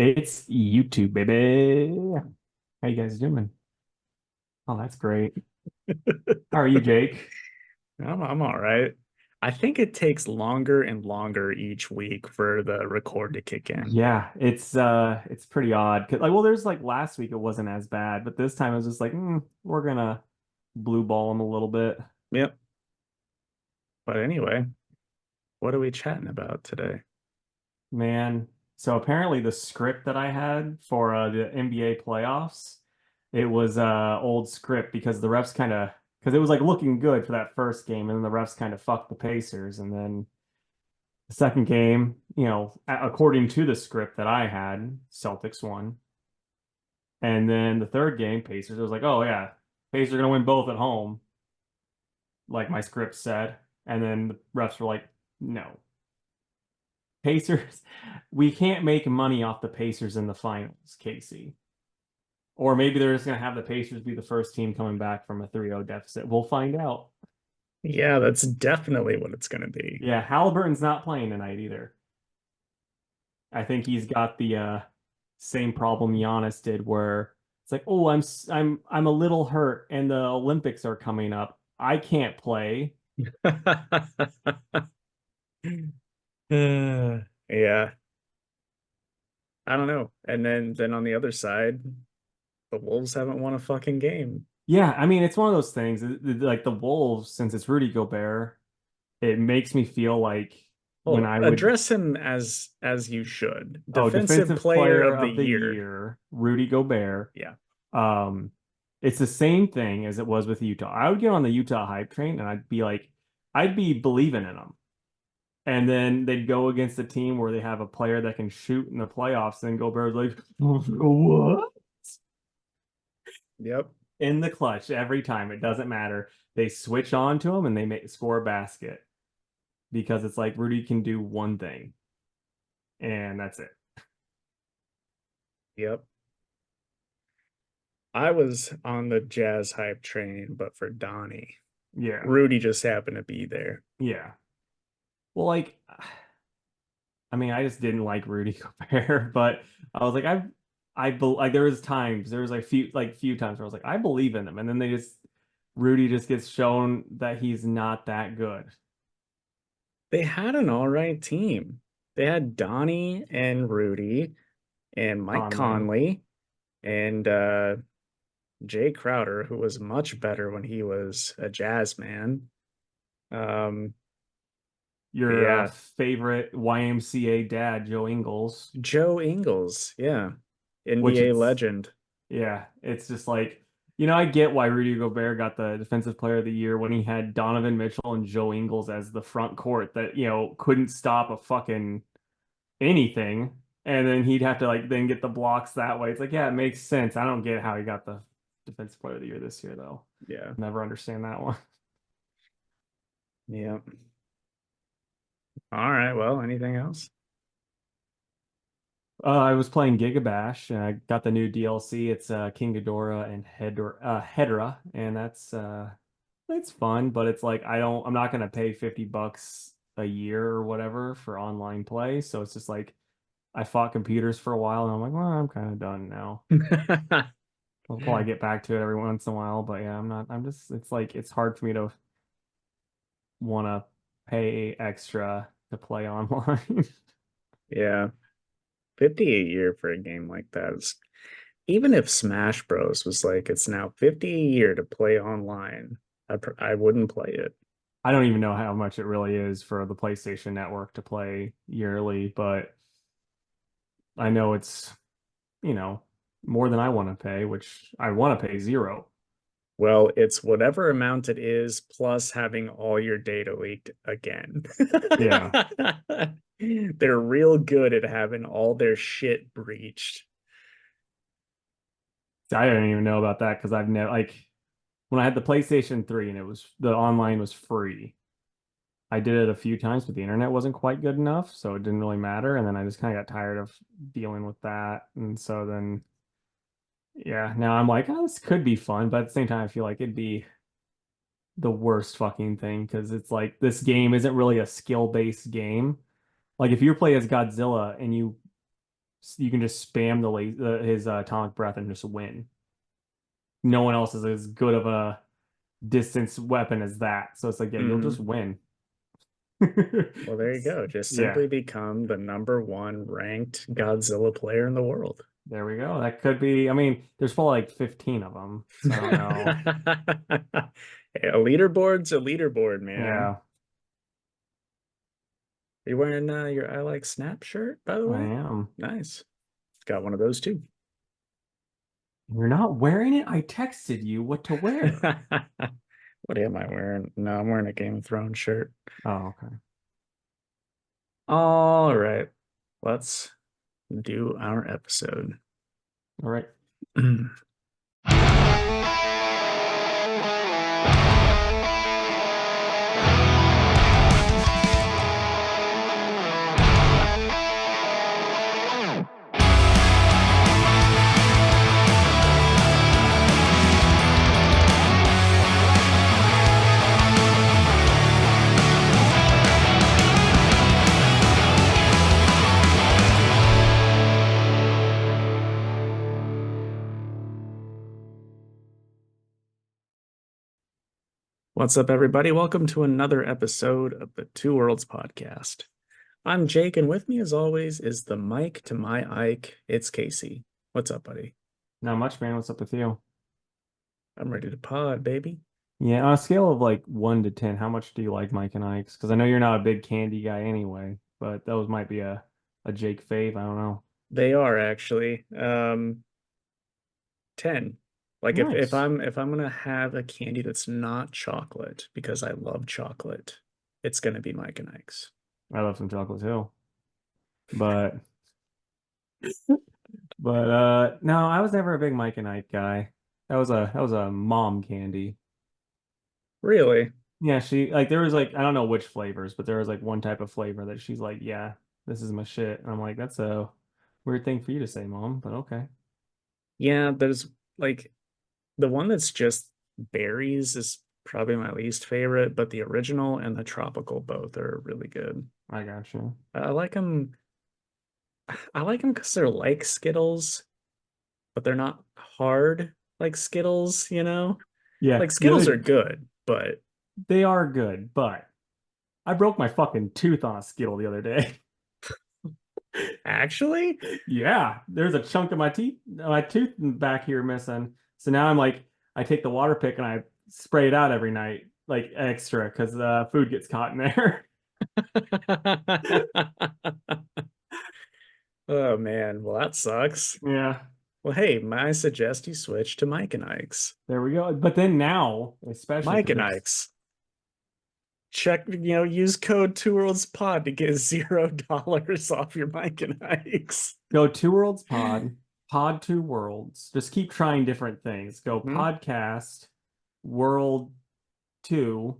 It's YouTube, baby. How you guys doing? Oh, that's great. How are you, Jake? I'm all right. I think it takes longer and longer each week for the record to kick in. Yeah, it's pretty odd. 'Cause, like, well, there's like last week it wasn't as bad, but this time it was just like, we're gonna blue ball them a little bit. Yep. But anyway, what are we chatting about today? Man, so apparently the script that I had for the NBA playoffs, it was old script because the refs kind of because it was like looking good for that first game, and then the refs kind of fucked the Pacers, and then the second game, according to the script that I had, Celtics won. And then the third game, Pacers, it was like, oh yeah, Pacers are gonna win both at home, like my script said. And then the refs were like, no. Pacers, we can't make money off the Pacers in the finals, Casey. Or maybe they're just gonna have the Pacers be the first team coming back from a 3-0 deficit. We'll find out. Yeah, that's definitely what it's going to be. Yeah, Halliburton's not playing tonight either. I think he's got the same problem Giannis did, where it's like, oh, I'm a little hurt, and the Olympics are coming up. I can't play. Yeah, I don't know. And then on the other side, the Wolves haven't won a fucking game. Yeah, I mean, it's one of those things. Like the Wolves, since it's Rudy Gobert, it makes me feel like when Well, I would, address him as you should. oh, Defensive defensive player player of the of the year. year, Rudy Gobert. Yeah. Um, it's the same thing as it was with Utah. I would get on the Utah hype train and I'd be like, I'd be believing in them. And then they'd go against a team where they have a player that can shoot in the playoffs, and Gobert's like, what? Yep. In the clutch every time. It doesn't matter. They switch on to him and they score a basket because it's like Rudy can do one thing, and that's it. Yep. I was on the Jazz hype train, but for Donnie. Yeah. Rudy just happened to be there. Yeah. Well, like, I mean, I just didn't like Rudy Gobert, but I was like, like there was like few times where I was like, I believe in him, and then Rudy just gets shown that he's not that good. They had an all right team. They had Donnie and Rudy and Mike Conley, Conley and Jay Crowder, who was much better when he was a Jazz man. Um, your yeah, favorite YMCA dad, Joe Ingles, Joe Ingles, yeah, which NBA it's legend. yeah, it's just like, I get why Rudy Gobert got the Defensive Player of the Year when he had Donovan Mitchell and Joe Ingles as the front court that, couldn't stop a fucking anything. And then he'd have to like then get the blocks that way. It's like, yeah, it makes sense. I don't get how he got the Defensive Player of the Year this year, though. Yeah, Never understand that one. yeah. All right. Well, anything else? I was playing Gigabash and I got the new DLC. It's King Ghidorah and Hedra, and that's it's fun, but it's like I'm not gonna pay $50 a year or whatever for online play. So it's just like I fought computers for a while and I'm like, well, I'm kind of done now. I'll probably get back to it every once in a while, but yeah, I'm just it's like it's hard for me to want to pay extra to play online. Yeah, 50 a year for a game like that is even if Smash Bros was like it's now 50 a year to play online, I wouldn't play it. I don't even know how much it really is for the PlayStation Network to play yearly, but I know it's, you know, more than I want to pay, which I want to pay zero. Well, it's whatever amount it is plus having all your data leaked again. Yeah. They're real good at having all their shit breached. See, I didn't even know about that because I've never like when I had the PlayStation 3 and it was the online was free. I did it a few times, but the internet wasn't quite good enough, so it didn't really matter. And then I just kind of got tired of dealing with that. And so then, yeah, now I'm like, oh, this could be fun, but at the same time, I feel like it'd be the worst fucking thing because it's like this game isn't really a skill-based game. Like if you play as Godzilla and you you can just spam his atomic breath and just win. No one else is as good of a distance weapon as that. So it's like, yeah, you'll just Hmm. win. Well, there you go. Just Yeah, simply become the #1 ranked Godzilla player in the world. there we go. That could be, I mean, there's probably like 15 of them. So I don't know. Hey, a leaderboard's a leaderboard, man. Yeah, Are you wearing your I Like Snap shirt, by the I way? am. Nice. Got one of those too. You're not wearing it? I texted you what to wear. What am I wearing? No, I'm wearing a Game of Thrones shirt. Oh, okay. All right. Let's do our episode. All right. What's up, everybody? Welcome to another episode of the Two Worlds podcast. I'm Jake, and with me, as always, is the Mike to my Ike. It's Casey. What's up, buddy? Not much, man. What's up with you? I'm ready to pod, baby. Yeah, on a scale of like 1 to 10, how much do you like Mike and Ike's? Because I know you're not a big candy guy anyway, but those might be a Jake fave. I don't know. They are actually 10. Like Nice. if I'm gonna have a candy that's not chocolate because I love chocolate, it's gonna be Mike and Ike's. I love some chocolate too. But no, I was never a big Mike and Ike guy. That was a mom candy. Really? Yeah, she like there was like I don't know which flavors, but there was like one type of flavor that she's like, yeah, this is my shit. And I'm like, that's a weird thing for you to say, mom, but okay. Yeah, there's like the one that's just berries is probably my least favorite, but the original and the tropical both are really good. I got you. I like them. I like them because they're like Skittles, but they're not hard like Skittles, you know? Yeah, Like Skittles are good, but they are good, but I broke my fucking tooth on a Skittle the other day. actually, Yeah, there's a chunk of my tooth back here missing. So now I'm like, I take the water pick and I spray it out every night, like extra, because food gets caught in there. oh man, well that sucks. Yeah, Well, hey, may I suggest you switch to Mike and Ike's? there we go. But then now, especially Mike because and there's Ike's. Check, use code Two Worlds Pod to get $0 off your Mike and Ike's. go Two Worlds Pod, Pod Two Worlds. Just keep trying different things. Go Hmm. Podcast World Two,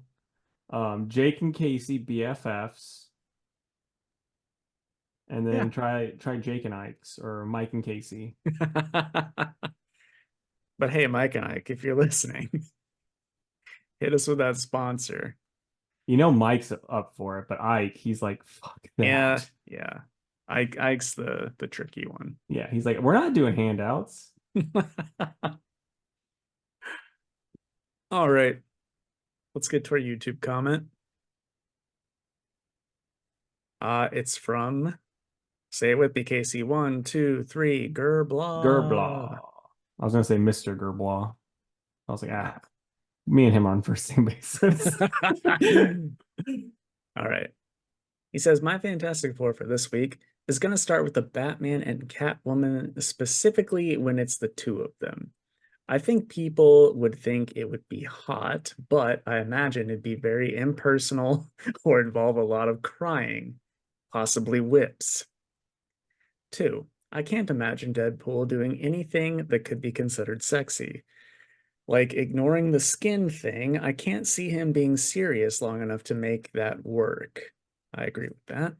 Jake and Casey BFFs, and Yeah. then try Jake and Ike's or Mike and Casey. But hey, Mike and Ike, if you're listening, hit us with that sponsor. You know Mike's up for it, but Ike, he's like, fuck Yeah, that. yeah. Ike's the tricky one. Yeah, he's like, we're not doing handouts. All right, let's get to our YouTube comment. It's from say it with me, Casey. 1, 2, 3, Gerblaw. Gerblaw. I was gonna say Mr. Gerblaw. I was like, Nah. me and him are on first name basis. All right. He says, my Fantastic Four for this week is going to start with the Batman and Catwoman, specifically when it's the two of them. I think people would think it would be hot, but I imagine it'd be very impersonal or involve a lot of crying, possibly whips. 2, I can't imagine Deadpool doing anything that could be considered sexy. Like ignoring the skin thing, I can't see him being serious long enough to make that work. I agree with that.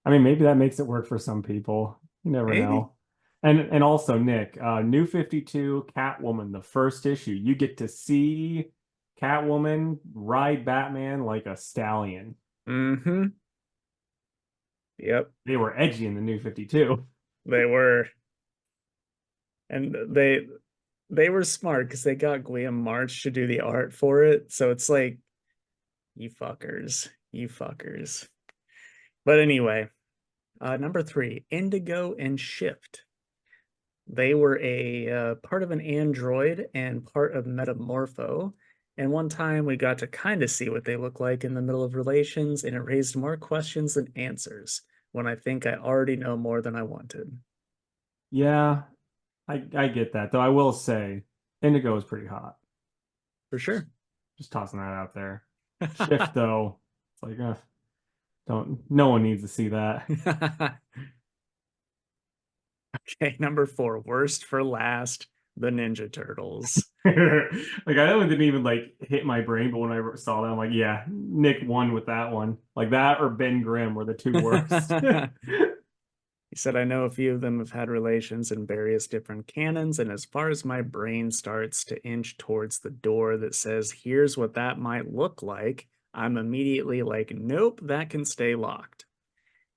I mean, maybe that makes it work for some people. You never Maybe. know. And also, Nick, New 52, Catwoman, the first issue. You get to see Catwoman ride Batman like a stallion. Mm-hmm. Yep. They were edgy in the New 52. They were, and they were smart because they got Guillaume March to do the art for it. So it's like, you fuckers, you fuckers. But anyway, number three, Indigo and Shift. They were a part of an android and part of Metamorpho. And one time we got to kind of see what they look like in the middle of relations, and it raised more questions than answers when I think I already know more than I wanted. Yeah, I get that. Though I will say Indigo is pretty hot. For sure. Just tossing that out there. Shift though, it's like don't no one needs to see that. Okay, number four, worst for last, the Ninja Turtles. Like I know it didn't even like hit my brain, but when I saw that, I'm like, yeah, Nick won with that one. Like that or Ben Grimm were the two worst. He said, I know a few of them have had relations in various different canons, and as far as my brain starts to inch towards the door that says, here's what that might look like, I'm immediately like, nope, that can stay locked.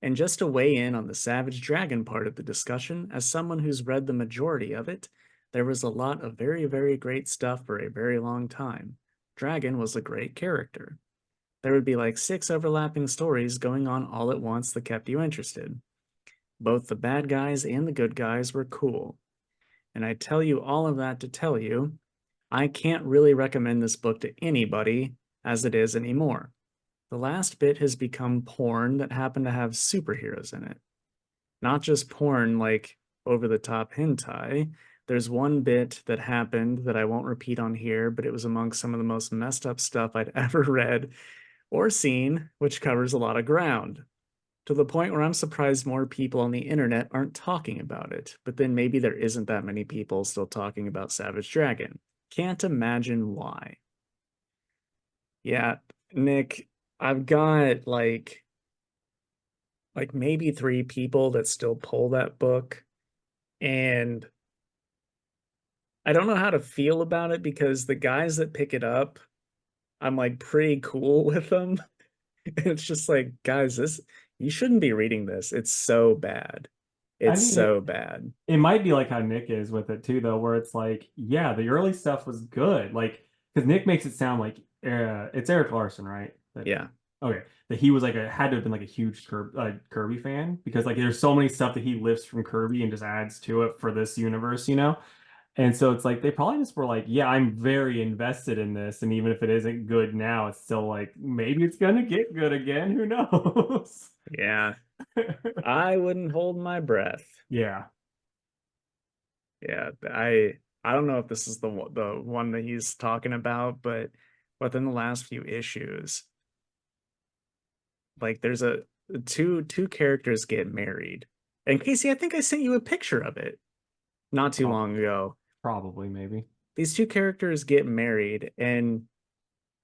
And just to weigh in on the Savage Dragon part of the discussion, as someone who's read the majority of it, there was a lot of very, very great stuff for a very long time. Dragon was a great character. There would be like 6 overlapping stories going on all at once that kept you interested. Both the bad guys and the good guys were cool. And I tell you all of that to tell you, I can't really recommend this book to anybody as it is anymore. The last bit has become porn that happened to have superheroes in it. Not just porn like over the top hentai. There's one bit that happened that I won't repeat on here, but it was among some of the most messed up stuff I'd ever read or seen, which covers a lot of ground. To the point where I'm surprised more people on the internet aren't talking about it, but then maybe there isn't that many people still talking about Savage Dragon. Can't imagine why. Yeah, Nick, I've got like maybe 3 people that still pull that book, and I don't know how to feel about it because the guys that pick it up, I'm like pretty cool with them. And it's just like, guys, this you shouldn't be reading this. It's so bad. I It's mean so bad. it might be like how Nick is with it too, though, where it's like, yeah, the early stuff was good. Like, because Nick makes it sound like it's Eric Larson, right? That Yeah. okay, that he was like a had to have been like a huge Kirby fan because like there's so many stuff that he lifts from Kirby and just adds to it for this universe, you know? And so it's like they probably just were like, yeah, I'm very invested in this, and even if it isn't good now, it's still like maybe it's gonna get good again. Who knows? Yeah. I wouldn't hold my breath. Yeah. Yeah, I don't know if this is the one that he's talking about, but within the last few issues, like there's a two characters get married. And Casey, I think I sent you a picture of it not too Prob- long ago. Probably, maybe. These two characters get married, and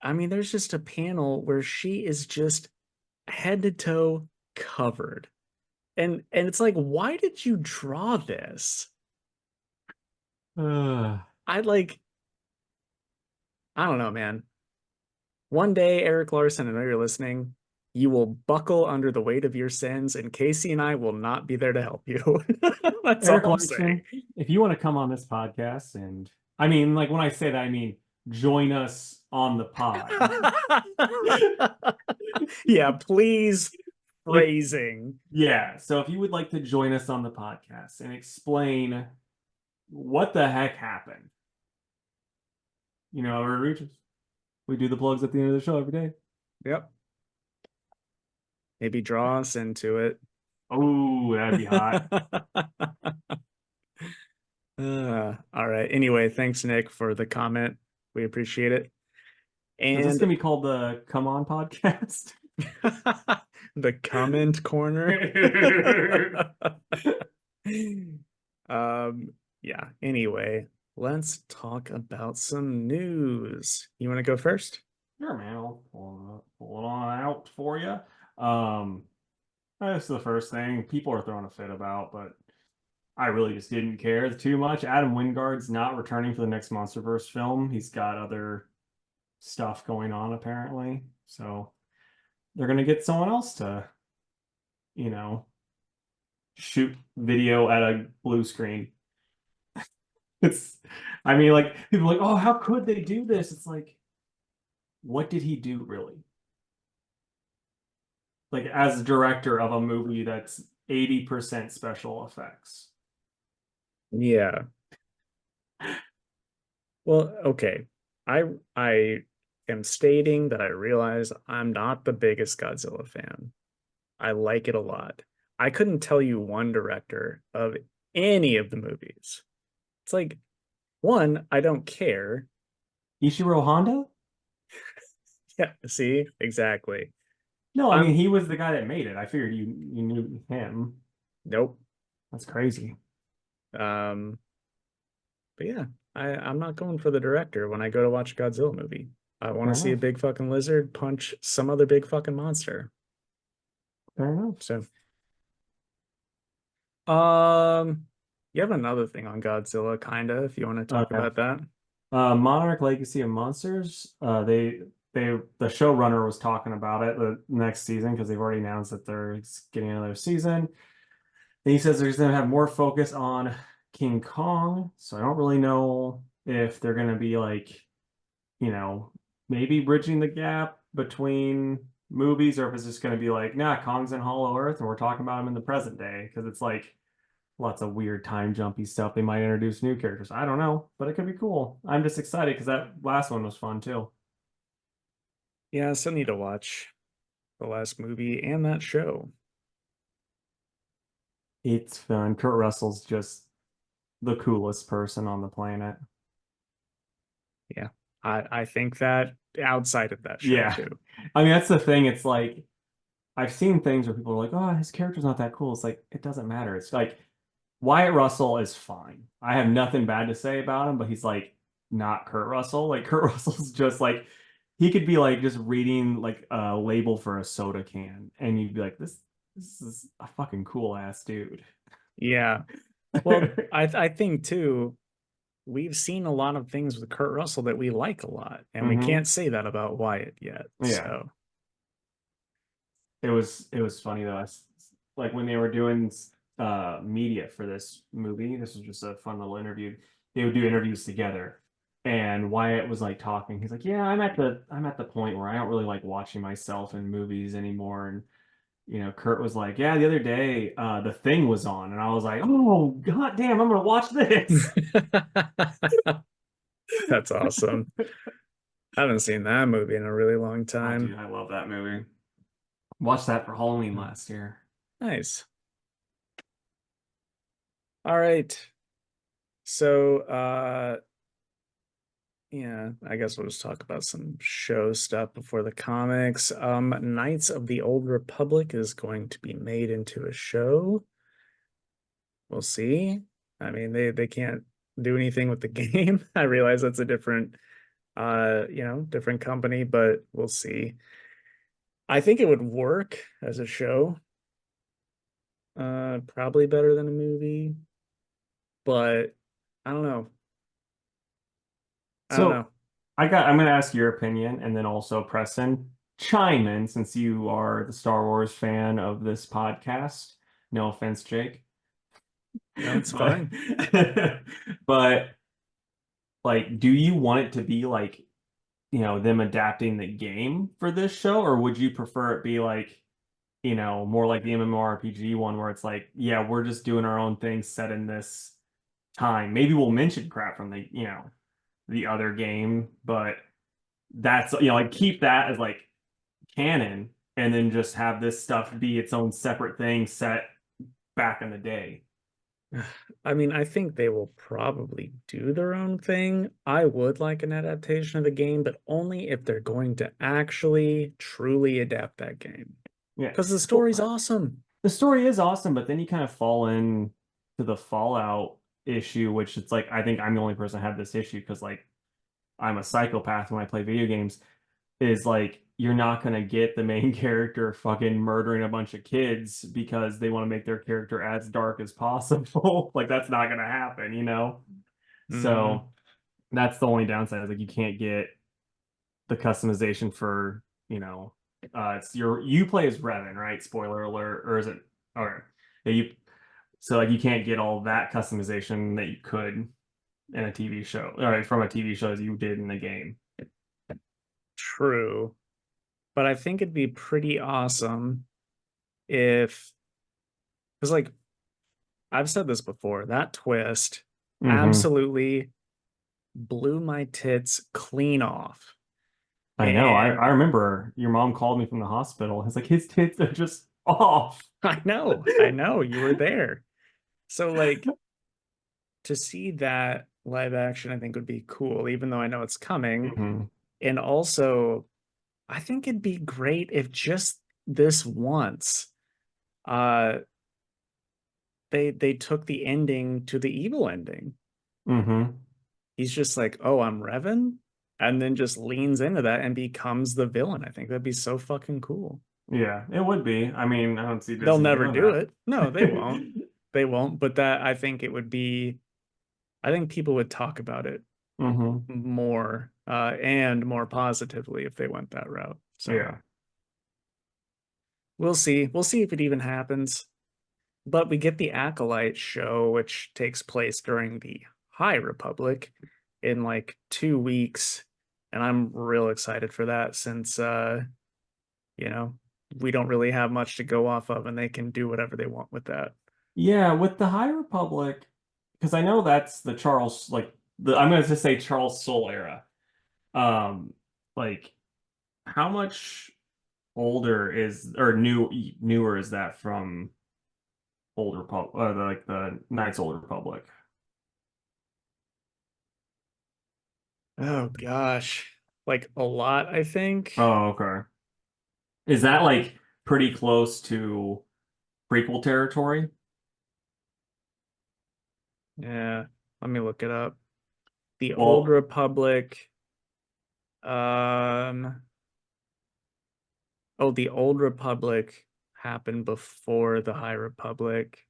I mean, there's just a panel where she is just head to toe covered. And it's like, why did you draw this? Uh, I like, I don't know, man. One day, Eric Larson, I know you're listening, you will buckle under the weight of your sins, and Casey and I will not be there to help you. That's Eric all I'm saying. Larson, if you want to come on this podcast, and I mean, like when I say that, I mean join us on the pod. Yeah, please, If phrasing. yeah, so if you would like to join us on the podcast and explain what the heck happened, you know, our reaches. We do the plugs at the end of the show every day. Yep. Maybe draw us into it. Oh, that'd be hot. All right. Anyway, thanks, Nick, for the comment. We appreciate it. Is this And gonna be called the Come On podcast? the comment corner. um, yeah. Anyway, let's talk about some news. You want to go first? Sure, man. I'll pull it on out for you. Um, that's the first thing people are throwing a fit about, but I really just didn't care too much. Adam Wingard's not returning for the next MonsterVerse film. He's got other stuff going on apparently, so they're gonna get someone else to, you know, shoot video at a blue screen. It's, I mean, like people are like, oh, how could they do this? It's like, what did he do really? Like as a director of a movie that's 80% special effects. Yeah. Well, okay. I am stating that I realize I'm not the biggest Godzilla fan. I like it a lot. I couldn't tell you one director of any of the movies. It's like, one, I don't care. Ishiro Honda? Yeah, see, exactly. No, I mean I'm he was the guy that made it. I figured you knew him. Nope. That's crazy. Um, but yeah, I'm not going for the director when I go to watch a Godzilla movie. I want Fair to see a enough. big fucking lizard punch some other big fucking monster. Fair enough. So, um, you have another thing on Godzilla, kinda, if you want to talk Okay. about that. Monarch Legacy of Monsters. They the showrunner was talking about it the next season because they've already announced that they're getting another season. And he says they're going to have more focus on King Kong. So I don't really know if they're going to be like, you know, maybe bridging the gap between movies, or if it's just going to be like, nah, Kong's in Hollow Earth and we're talking about him in the present day because it's like lots of weird time jumpy stuff. They might introduce new characters. I don't know, but it could be cool. I'm just excited because that last one was fun too. Yeah, I still need to watch the last movie and that show. It's fun. Kurt Russell's just the coolest person on the planet. Yeah, I think that outside of that show Yeah. too. I mean, that's the thing. It's like I've seen things where people are like, "Oh, his character's not that cool." It's like it doesn't matter. It's like Wyatt Russell is fine. I have nothing bad to say about him, but he's like not Kurt Russell. Like Kurt Russell's just like he could be like just reading like a label for a soda can, and you'd be like, this is a fucking cool ass dude. Yeah. Well, I think too, we've seen a lot of things with Kurt Russell that we like a lot, and we Hmm. can't say that about Wyatt yet. Yeah, So, it was funny though. Like when they were doing media for this movie, this was just a fun little interview. They would do interviews together, and Wyatt was like talking. He's like, "Yeah, I'm at the point where I don't really like watching myself in movies anymore." And Kurt was like, "Yeah, the other day, The Thing was on," and I was like, "Oh, god damn, I'm gonna watch this." that's awesome. I haven't seen that movie in a really long Oh, dude, time. I love that movie. Watched that for Halloween last year. Nice. All right. So, yeah, I guess we'll just talk about some show stuff before the comics. Knights of the Old Republic is going to be made into a show. We'll see. I mean, they can't do anything with the game. I realize that's a different different company, but we'll see. I think it would work as a show. Probably better than a movie, but I don't know. I don't So know. I'm gonna ask your opinion, and then also Preston chime in since you are the Star Wars fan of this podcast. No offense, Jake. No, it's But fine. but like, do you want it to be like, them adapting the game for this show, or would you prefer it be like, more like the MMORPG one where it's like, yeah, we're just doing our own thing set in this time. Maybe we'll mention crap from the other game, but that's like keep that as like canon and then just have this stuff be its own separate thing set back in the day. I mean, I think they will probably do their own thing. I would like an adaptation of the game, but only if they're going to actually truly adapt that game. Yeah. Because the Well, story's awesome. the story is awesome, but then you kind of fall in to the Fallout issue, which it's like I think I'm the only person that had this issue because like I'm a psychopath when I play video games, is like you're not gonna get the main character fucking murdering a bunch of kids because they want to make their character as dark as possible. Like that's not gonna happen. Hmm. So that's the only downside is like you can't get the customization for, it's you play as Revan, right? Spoiler alert, or is it? Okay. Yeah, So like you can't get all that customization that you could in a TV show, or from a TV show as you did in the game. True. But I think it'd be pretty awesome if, because like I've said this before, that twist Hmm. absolutely blew my tits clean off. I know. I And remember your mom called me from the hospital. It's like his tits are just off. I know, you were there. So like to see that live action, I think would be cool, even though I know it's coming. Hmm. And also, I think it'd be great if just this once, uh, they took the ending to the evil ending. Hmm. He's just like, "Oh, I'm Revan," and then just leans into that and becomes the villain. I think that'd be so fucking cool. Yeah, it would be. I mean, I don't see They'll Disney never doing do that. it. No, they won't. They won't. But that I think it would be. I think people would talk about it Hmm. more and more positively if they went that route. So Yeah. we'll see. We'll see if it even happens. But we get the Acolyte show, which takes place during the High Republic in like 2 weeks. And I'm real excited for that since you know, we don't really have much to go off of and they can do whatever they want with that. Yeah, with the High Republic, because I know that's the Charles, like the I'm gonna just say Charles Soule era. Um, like how much older is or newer is that from Old Republic, like the Knights Old Republic? Oh gosh. Like a lot, I think. Oh, okay. Is that like pretty close to prequel territory? Yeah. Let me look it up. The Old Well, Republic. Um, oh, the Old Republic happened before the High Republic.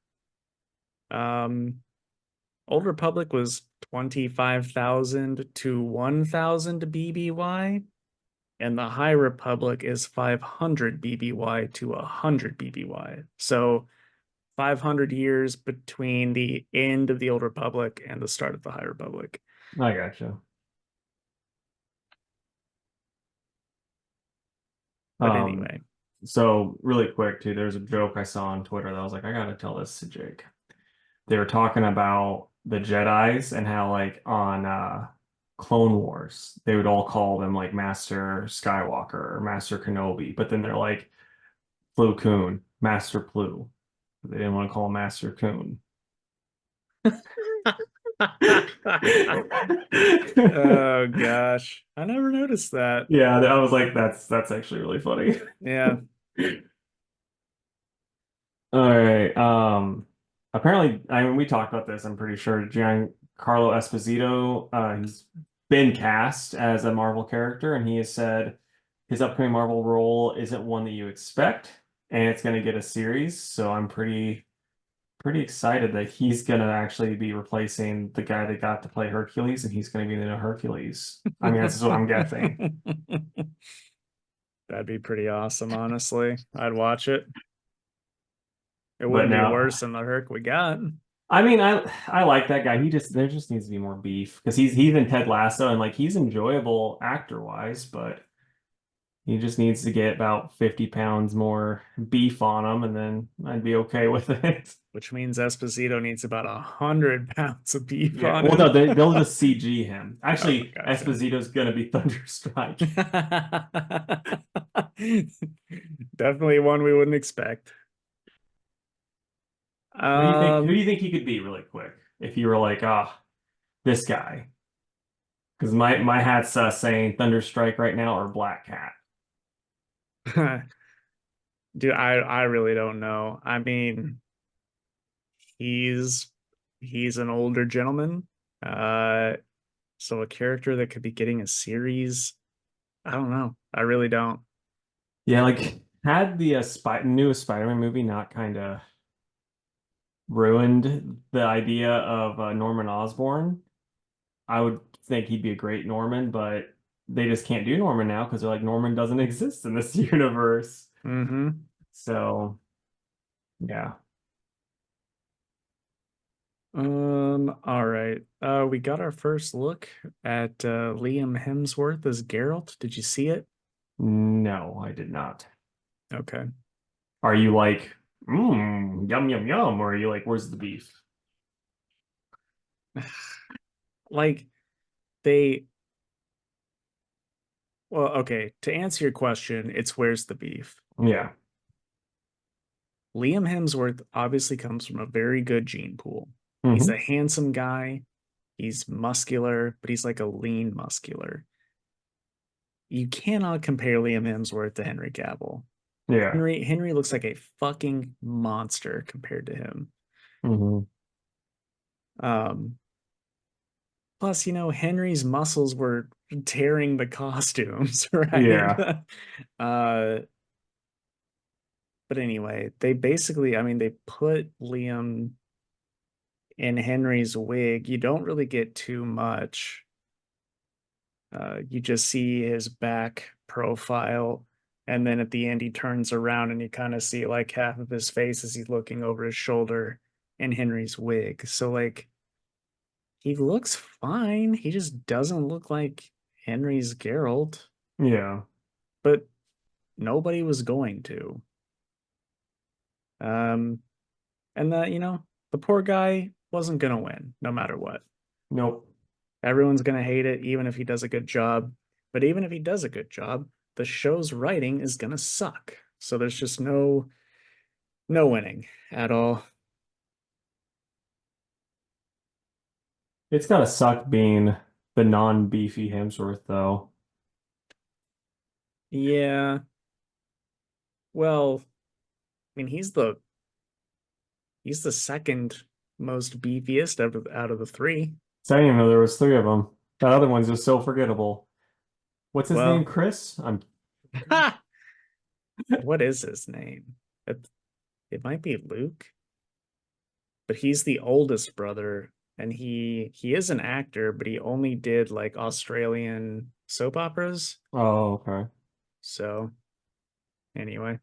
Um, Old Republic was 25,000 to 1,000 BBY, and the High Republic is 500 BBY to 100 BBY. So 500 years between the end of the Old Republic and the start of the High Republic. I gotcha. But Um, anyway, so really quick too, there's a joke I saw on Twitter that I was like, I gotta tell this to Jake. They were talking about the Jedis and how like on Clone Wars they would all call them like Master Skywalker or Master Kenobi, but then they're like Plo Koon, Master Plu. They didn't want to call him Master Koon. oh gosh, I never noticed that. Yeah, I was like, that's actually really funny. Yeah. All right. Apparently, I mean, we talked about this, I'm pretty sure. Giancarlo Esposito, he's been cast as a Marvel character, and he has said his upcoming Marvel role isn't one that you expect, and it's going to get a series. So I'm pretty excited that he's going to actually be replacing the guy that got to play Hercules, and he's going to be the new Hercules. I mean, that's just what I'm guessing. That'd be pretty awesome, honestly. I'd watch it. It But wouldn't be no, worse than the Herc we got. I mean, I like that guy. He just there just needs to be more beef because he's in Ted Lasso and like he's enjoyable actor wise, but he just needs to get about 50 pounds more beef on him, and then I'd be okay with it. Which means Esposito needs about 100 pounds of beef Yeah. on Well, no, him. they'll just CG him. Oh, Actually, gotcha. Esposito's gonna be Thunderstrike. Definitely one we wouldn't expect. Who do you think? Who do Um, you think he could be, really quick? If you were like, ah, this guy, because my hat's saying Thunderstrike right now or Black Cat. dude, I really don't know. I mean, he's he's an older gentleman. Uh, so a character that could be getting a series. I don't know. I really don't. Yeah, like had the newest Spider-Man movie not kind of ruined the idea of Norman Osborn, I would think he'd be a great Norman, but they just can't do Norman now because they're like Norman doesn't exist in this universe. Mm-hmm. So yeah, All right. We got our first look at Liam Hemsworth as Geralt. Did you see it? No, I did not. Okay. Are you like, yum yum yum, or are you like, where's the beef? Like they well, okay, to answer your question, it's where's the beef? Yeah. Liam Hemsworth obviously comes from a very good gene pool. He's Hmm. a handsome guy. He's muscular, but he's like a lean muscular. You cannot compare Liam Hemsworth to Henry Cavill. Yeah. Henry looks like a fucking monster compared to him. Hmm. Um, Plus, Henry's muscles were tearing the costumes, right? Yeah. Uh, but anyway, they basically, I mean, they put Liam in Henry's wig. You don't really get too much. You just see his back profile, and then at the end, he turns around and you kind of see like half of his face as he's looking over his shoulder in Henry's wig. So, like, he looks fine. He just doesn't look like Henry's Geralt, Yeah. but nobody was going to. Um, and the poor guy wasn't gonna win, no matter what. Nope. Everyone's gonna hate it, even if he does a good job. But even if he does a good job, the show's writing is gonna suck. So there's just no winning at all. It's gotta suck being the non-beefy Hemsworth though. Yeah, well, I mean, he's the second most beefiest out of the three. So I didn't even know there was three of them. That other one's just so forgettable. What's his name? Well, Chris? I'm ha! What is his name? It might be Luke, but he's the oldest brother, and he is an actor, but he only did like Australian soap operas. Oh, okay. So anyway,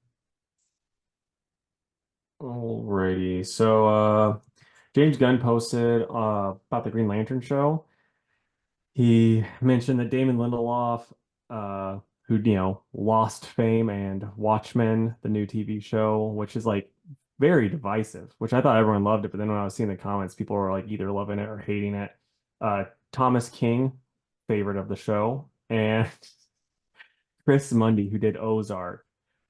Alrighty. So James Gunn posted about the Green Lantern show. He mentioned that Damon Lindelof, who, lost fame and Watchmen, the new TV show, which is like very divisive, which I thought everyone loved it, but then when I was seeing the comments, people were like either loving it or hating it. Thomas King, favorite of the show, and Chris Mundy, who did Ozark,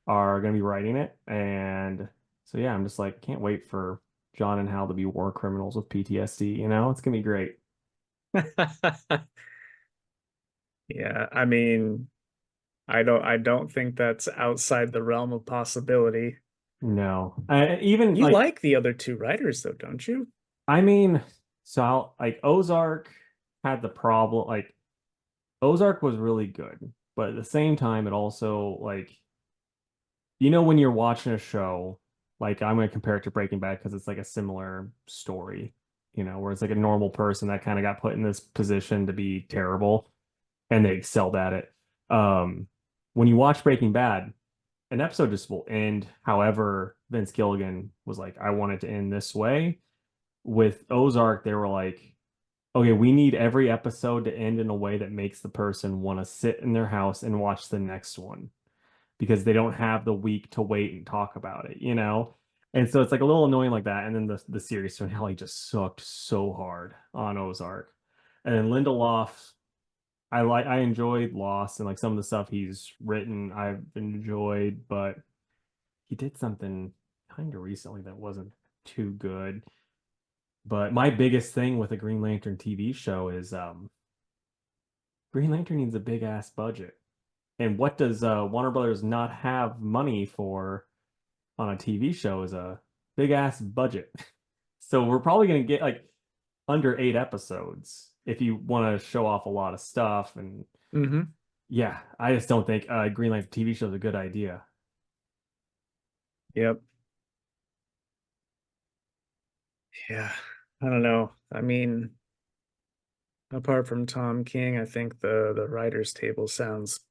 are going to be writing it. And so, yeah, I'm just like, can't wait for John and Hal to be war criminals with PTSD. It's going to be great. yeah, I mean, I don't think that's outside the realm of possibility. No, even You like, like the other two writers though, don't you? I mean, so like Ozark had the problem, like, Ozark was really good, but at the same time, it also, like, when you're watching a show, like I'm going to compare it to Breaking Bad because it's like a similar story, where it's like a normal person that kind of got put in this position to be terrible and they excelled at it. Um, when you watch Breaking Bad, an episode just will end however Vince Gilligan was like, I want it to end this way. With Ozark, they were like, okay, we need every episode to end in a way that makes the person want to sit in their house and watch the next one because they don't have the week to wait and talk about it. And so it's like a little annoying like that. And then the series finale just sucked so hard on Ozark. And then Lindelof, I enjoyed Lost and like some of the stuff he's written I've enjoyed, but he did something kind of recently that wasn't too good. But my biggest thing with a Green Lantern TV show is Green Lantern needs a big ass budget. And what does Warner Brothers not have money for on a TV show is a big ass budget. So we're probably gonna get like under 8 episodes if you want to show off a lot of stuff. And Mm-hmm. yeah, I just don't think Green Lantern TV show is a good idea. Yep. Yeah. I don't know. I mean, apart from Tom King, I think the writers table sounds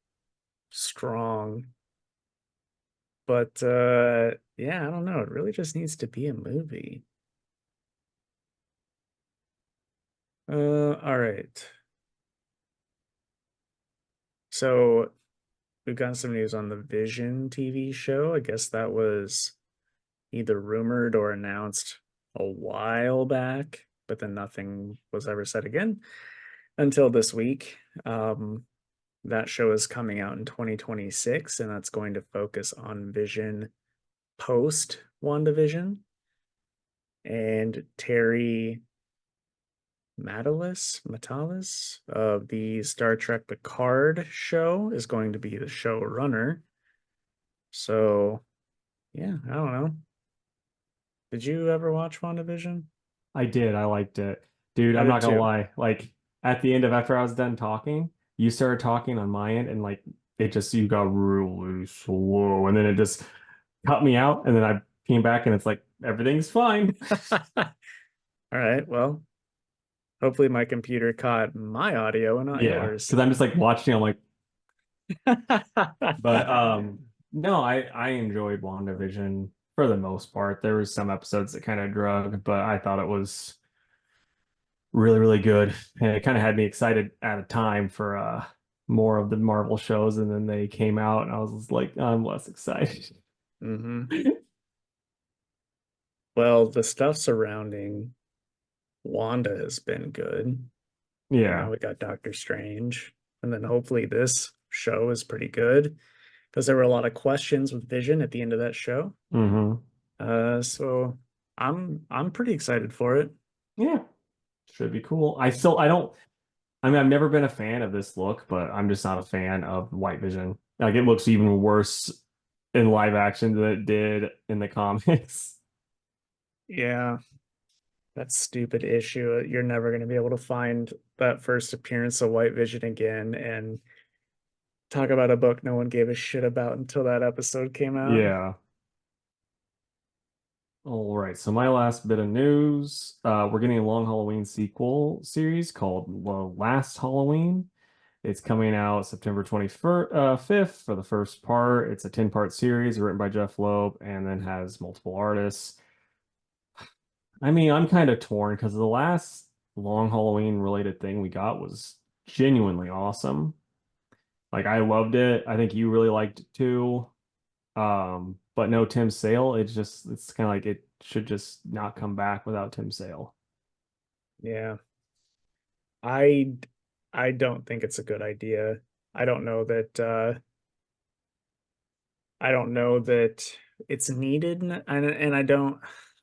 strong. But yeah, I don't know. It really just needs to be a movie. All right. So we've gotten some news on the Vision TV show. I guess that was either rumored or announced a while back, but then nothing was ever said again until this week. That show is coming out in 2026, and that's going to focus on Vision post WandaVision. And Terry Matalis of the Star Trek Picard show is going to be the showrunner. So, yeah, I don't know. Did you ever watch WandaVision? I did. I liked it. Dude, I I'm did not gonna too. lie. Like at the end of after I was done talking, you started talking on my end and like it just you got really slow and then it just cut me out and then I came back and it's like everything's fine. All right, well, hopefully my computer caught my audio and not Yeah, yours. because I'm just like watching, I'm like, but no, I enjoyed WandaVision for the most part. There was some episodes that kind of drug, but I thought it was really, really good. And it kind of had me excited at a time for more of the Marvel shows. And then they came out and I was just like, I'm less excited. hmm Well, the stuff surrounding Wanda has been good. And now Yeah. we got Doctor Strange. And then hopefully this show is pretty good because there were a lot of questions with Vision at the end of that show. Hmm. So I'm pretty excited for it. Yeah. Should be cool. I don't I mean I've never been a fan of this look, but I'm just not a fan of White Vision. Like it looks even worse in live action than it did in the comics. Yeah, that stupid issue. You're never going to be able to find that first appearance of White Vision again and talk about a book no one gave a shit about until that episode came out. Yeah. All right, so my last bit of news, we're getting a Long Halloween sequel series called The Last Halloween. It's coming out September 21st, 5th for the first part. It's a 10-part series written by Jeff Loeb and then has multiple artists. I mean, I'm kind of torn because the last Long Halloween related thing we got was genuinely awesome. Like I loved it. I think you really liked it too. But no Tim Sale. It's kind of like it should just not come back without Tim Sale. Yeah. I I don't think it's a good idea. I don't know that I don't know that it's needed and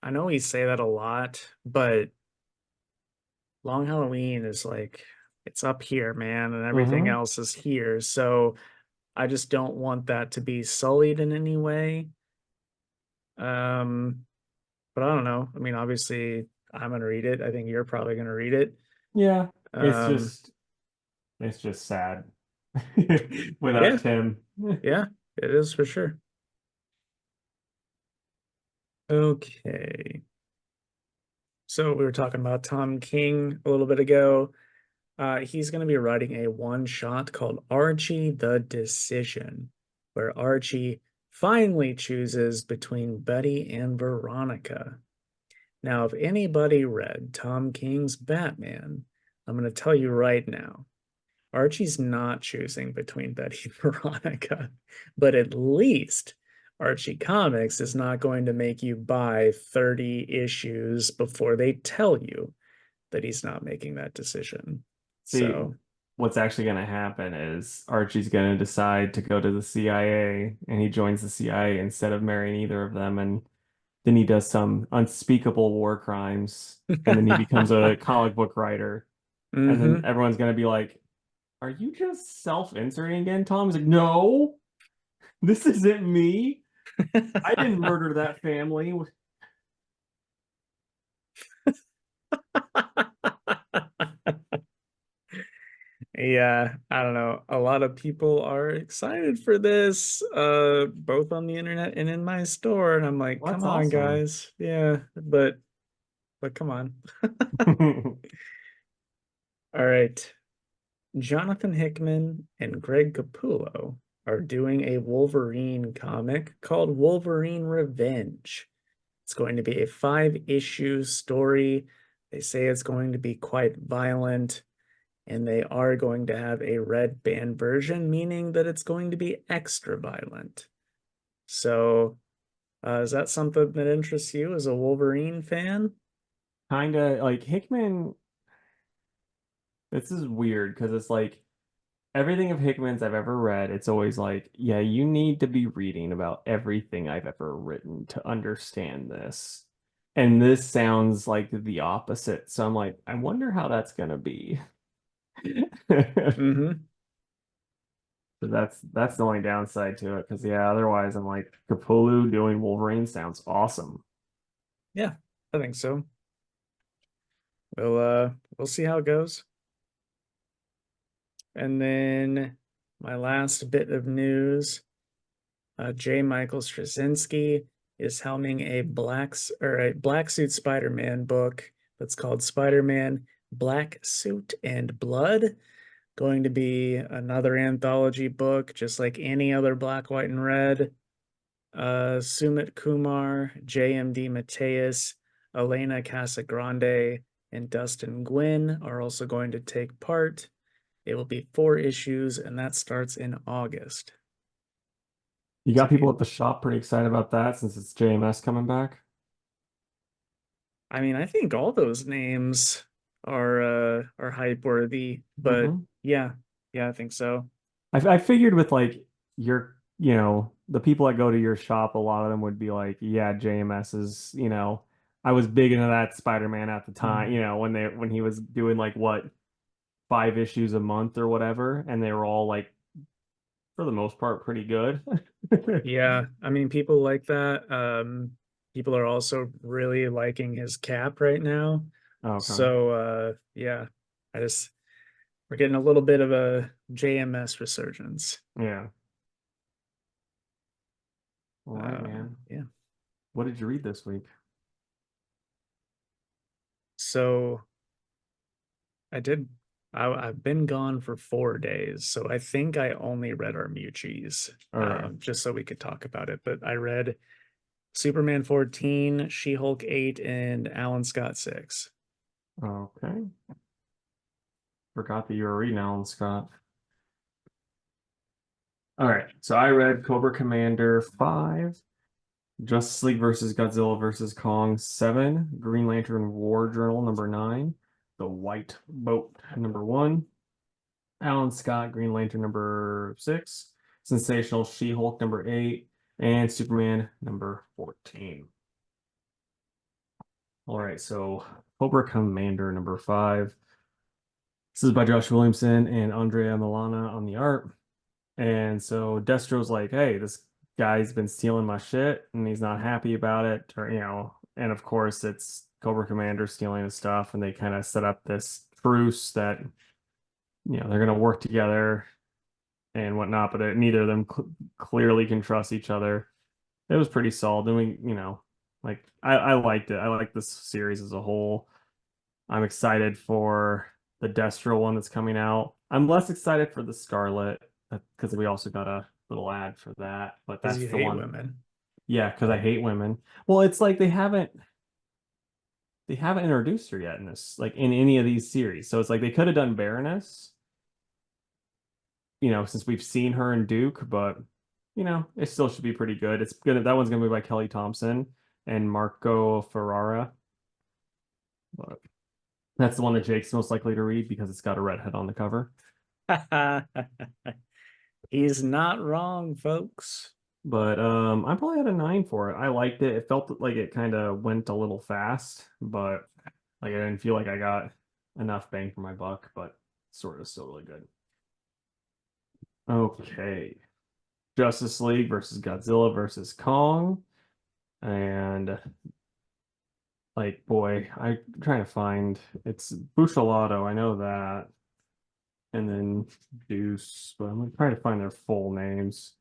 I know we say that a lot, but Long Halloween is like it's up here, man, and everything Hmm. else is here. So I just don't want that to be sullied in any way. Um, but I don't know. I mean, obviously I'm gonna read it. I think you're probably gonna read it. Yeah, it's Um, just it's just sad yeah, without Tim. yeah, it is for sure. Okay. So we were talking about Tom King a little bit ago. He's going to be writing a one shot called Archie the Decision, where Archie finally chooses between Betty and Veronica. Now, if anybody read Tom King's Batman, I'm going to tell you right now, Archie's not choosing between Betty and Veronica, but at least Archie Comics is not going to make you buy 30 issues before they tell you that he's not making that decision. See, So, what's actually going to happen is Archie's going to decide to go to the CIA and he joins the CIA instead of marrying either of them. And then he does some unspeakable war crimes and then he becomes a comic book writer. And then hmm everyone's going to be like, are you just self-inserting again, Tom? He's like, no, this isn't me. I didn't murder that family. Yeah, I don't know. A lot of people are excited for this, both on the internet and in my store. And I'm like, Well, come that's on, awesome. guys. Yeah, but come on. All right. Jonathan Hickman and Greg Capullo are doing a Wolverine comic called Wolverine Revenge. It's going to be a 5 issue story. They say it's going to be quite violent, and they are going to have a red band version, meaning that it's going to be extra violent. So, is that something that interests you as a Wolverine fan? Kind of like Hickman. This is weird because it's like everything of Hickman's I've ever read, it's always like, yeah, you need to be reading about everything I've ever written to understand this. And this sounds like the opposite. So I'm like, I wonder how that's gonna be. Mm-hmm. But that's the only downside to it. Because yeah, otherwise I'm like, Capullo doing Wolverine sounds awesome. Yeah, I think so. We'll see how it goes. And then my last bit of news, J. Michael Straczynski is helming a black suit Spider-Man book that's called Spider-Man Black Suit and Blood. Going to be another anthology book, just like any other Black, White, and Red. Sumit Kumar, JMD Mateus, Elena Casagrande, and Dustin Gwynn are also going to take part. It will be 4 issues, and that starts in August. You So got people at the shop pretty excited about that since it's JMS coming back. I mean, I think all those names are hype worthy, but Hmm. yeah, yeah, I think so. I figured with like your, the people that go to your shop, a lot of them would be like, yeah, JMS is, I was big into that Spider-Man at the time, Mm. when he was doing like what 5 issues a month or whatever, and they were all like for the most part pretty good. Yeah, I mean, people like that. People are also really liking his cap right now. Okay. So, yeah, I just we're getting a little bit of a JMS resurgence. Yeah. All right, man. Yeah. What did you read this week? So I did. I've been gone for 4 days, so I think I only read Armucci's, All right. just so we could talk about it. But I read Superman 14, She-Hulk 8, and Alan Scott 6. Okay. Forgot that you were reading Alan Scott. All right. So I read Cobra Commander 5, Justice League versus Godzilla versus Kong 7, Green Lantern War Journal number 9, The White Boat number 1, Alan Scott Green Lantern number 6, Sensational She-Hulk number 8, and Superman number 14. All right, so Cobra Commander number 5. This is by Josh Williamson and Andrea Milana on the art. And so Destro's like, hey, this guy's been stealing my shit and he's not happy about it. Or, and of course it's Cobra Commander stealing his stuff. And they kind of set up this truce that, they're going to work together and whatnot, but neither of them clearly can trust each other. It was pretty solid. And like, I liked it. I like this series as a whole. I'm excited for the Destro one that's coming out. I'm less excited for the Scarlet because we also got a little ad for that, but Because that's you the hate one. women. Yeah, because I hate women. Well, it's like they haven't introduced her yet in this, like in any of these series. So it's like they could have done Baroness, since we've seen her in Duke, but it still should be pretty good. It's gonna That one's gonna be by Kelly Thompson and Marco Ferrara. But that's the one that Jake's most likely to read because it's got a redhead on the cover. He's not wrong, folks. But I probably had a 9 for it. I liked it. It felt like it kind of went a little fast, but like I didn't feel like I got enough bang for my buck, but sort of still really good. Okay. Justice League versus Godzilla versus Kong. And like boy, I'm trying to find it's Bushalato, I know that. And then Deuce, but I'm trying to find their full names.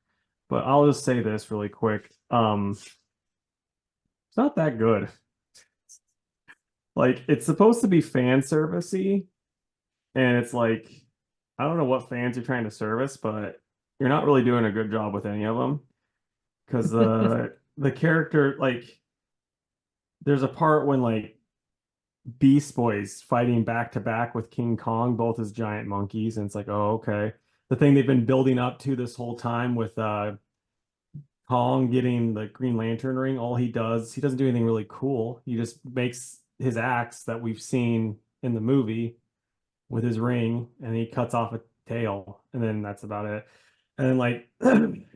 But I'll just say this really quick. It's not that good. Like it's supposed to be fan servicey, and it's like I don't know what fans you're trying to service, but you're not really doing a good job with any of them because the character like there's a part when like Beast Boys fighting back to back with King Kong, both as giant monkeys, and it's like, oh, okay. The thing they've been building up to this whole time with Kong getting the Green Lantern ring, all he doesn't do anything really cool. He just makes his axe that we've seen in the movie with his ring, and he cuts off a tail, and then that's about it. And then like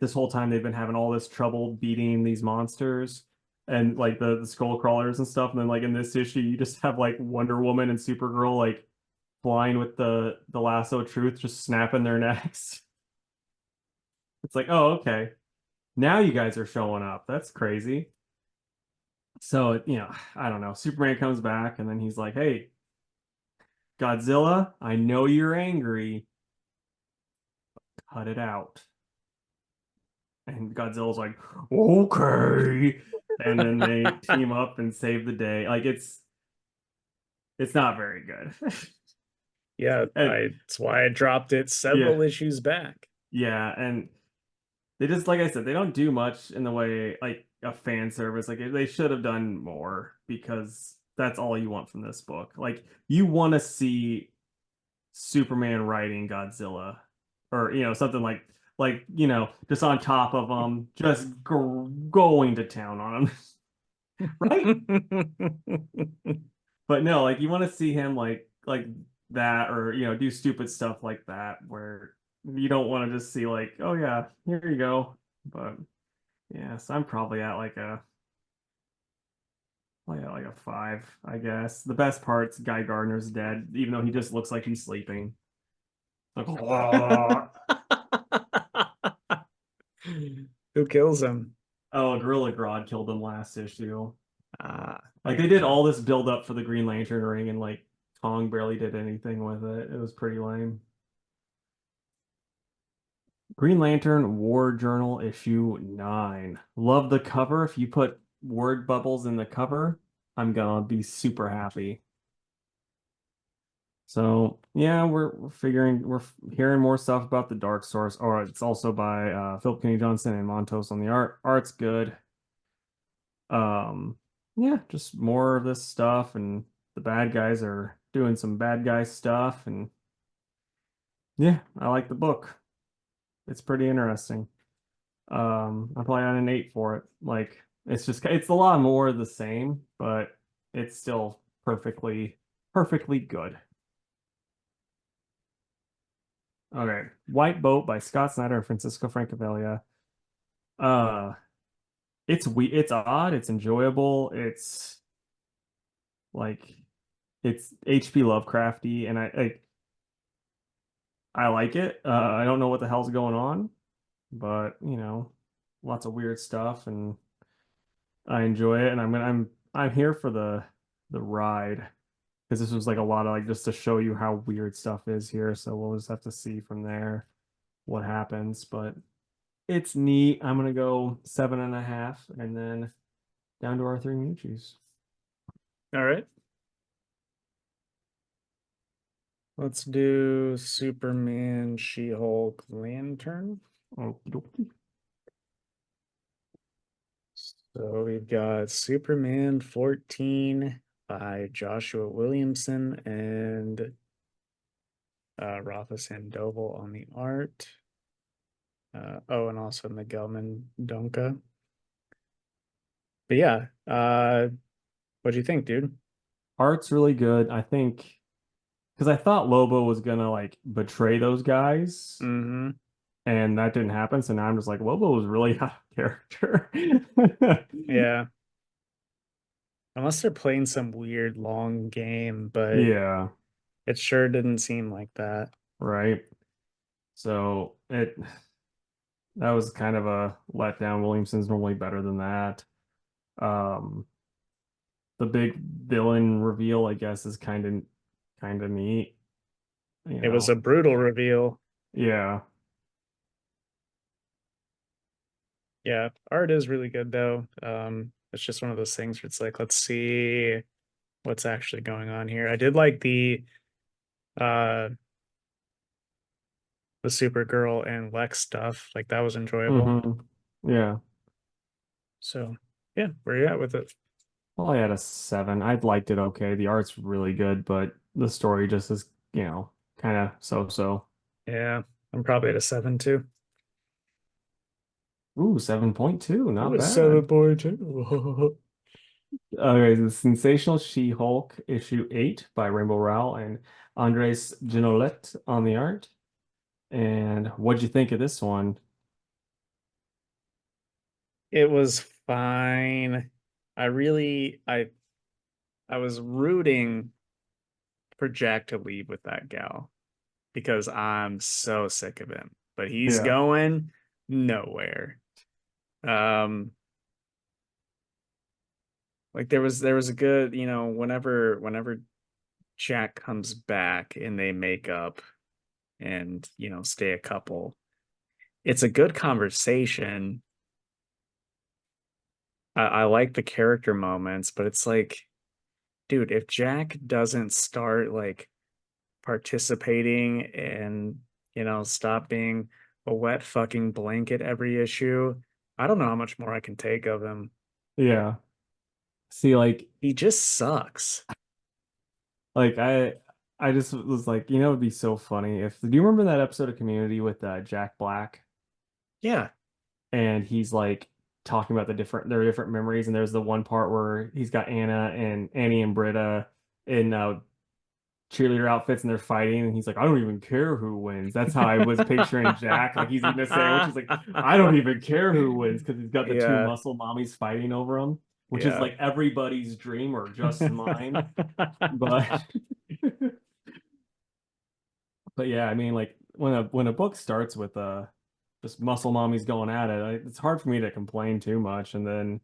this whole time they've been having all this trouble beating these monsters and like the skull crawlers and stuff. And then like in this issue, you just have like Wonder Woman and Supergirl like flying with the lasso of truth, just snapping their necks. It's like, oh, okay. Now you guys are showing up. That's crazy. So, I don't know. Superman comes back and then he's like, hey, Godzilla, I know you're angry. Cut it out. And Godzilla's like, okay. And then they team up and save the day. Like it's not very good. Yeah, And that's why I dropped it yeah, several issues back. yeah. And they just like I said, they don't do much in the way like a fan service. Like they should have done more because that's all you want from this book. Like you want to see Superman riding Godzilla, or something like just on top of him, just going to town on him, right? But no, like you want to see him like that, or do stupid stuff like that, where you don't want to just see like, oh yeah, here you go. But yes, I'm probably at like a five, I guess. The best part's Guy Gardner's dead, even though he just looks like he's sleeping. Like, Who kills him? oh, Gorilla Grodd killed him last issue. I Like they did gotcha. all this build up for the Green Lantern ring, and like Kong barely did anything with it. It was pretty lame. Green Lantern War Journal issue 9. Love the cover. If you put word bubbles in the cover, I'm gonna be super happy. So yeah, we're hearing more stuff about the Dark Source. Or it's also by Philip Kenny Johnson and Montos on the art. Art's good. Um, yeah, just more of this stuff, and the bad guys are doing some bad guy stuff, and yeah, I like the book. It's pretty interesting. I'm probably on an 8 for it. Like it's a lot more of the same, but it's still perfectly good. Okay, White Boat by Scott Snyder and Francisco Francavilla. Uh, it's odd, it's enjoyable, like it's HP Lovecrafty, and I like it. I don't know what the hell's going on, but lots of weird stuff, and I enjoy it. And I'm here for the ride because this was like a lot of like just to show you how weird stuff is here. So we'll just have to see from there what happens. But it's neat. I'm gonna go 7.5, and then down to our three Michis. All right. Let's do Superman, She-Hulk, Lantern. Okie dokie. So we've got Superman 14 by Joshua Williamson and Rafa Sandoval on the art. Oh, and also Miguel Mendonca. But yeah, what do you think, dude? Art's really good. I think because I thought Lobo was gonna like betray those guys, Mm-hmm. and that didn't happen. So now I'm just like, Lobo was really out of character. Yeah. Unless they're playing some weird long game, but Yeah, it sure didn't seem like that. right. So that was kind of a letdown. Williamson's normally better than that. Um, the big villain reveal, I guess, is kind of neat. You It was a know, brutal reveal. yeah. Yeah, art is really good though. It's just one of those things where it's like, let's see what's actually going on here. I did like uh the Supergirl and Lex stuff. Like that was enjoyable. Hmm. Yeah. So yeah, where you at with it? Well, I had a 7. I liked it okay. The art's really good, but the story just is, kind of so-so. Yeah, I'm probably at a 7 too. Ooh, 7.2, It not was bad. 7.2. Okay, the Sensational She-Hulk issue 8 by Rainbow Rowell and Andres Genolet on the art. And what'd you think of this one? It was fine. I really I was rooting for Jack to leave with that gal because I'm so sick of him. But he's Yeah. going nowhere. Um like there was a good, whenever Jack comes back and they make up and, stay a couple, it's a good conversation. I like the character moments, but it's like, dude, if Jack doesn't start like participating and, stop being a wet fucking blanket every issue, I don't know how much more I can take of him. Yeah. See, He just sucks. like I just was like, it'd be so funny if do you remember that episode of Community with Jack Black? Yeah. And he's like talking about their different memories, and there's the one part where he's got Anna and Annie and Britta in cheerleader outfits and they're fighting, and he's like, I don't even care who wins. That's how I was picturing Jack. Like he's eating a sandwich. He's like, I don't even care who wins because he's got the two Yeah. muscle mommies fighting over him, which is Yeah. like everybody's dream or just mine. But but yeah, I mean, like when a book starts with just muscle mommies going at it, it's hard for me to complain too much. And then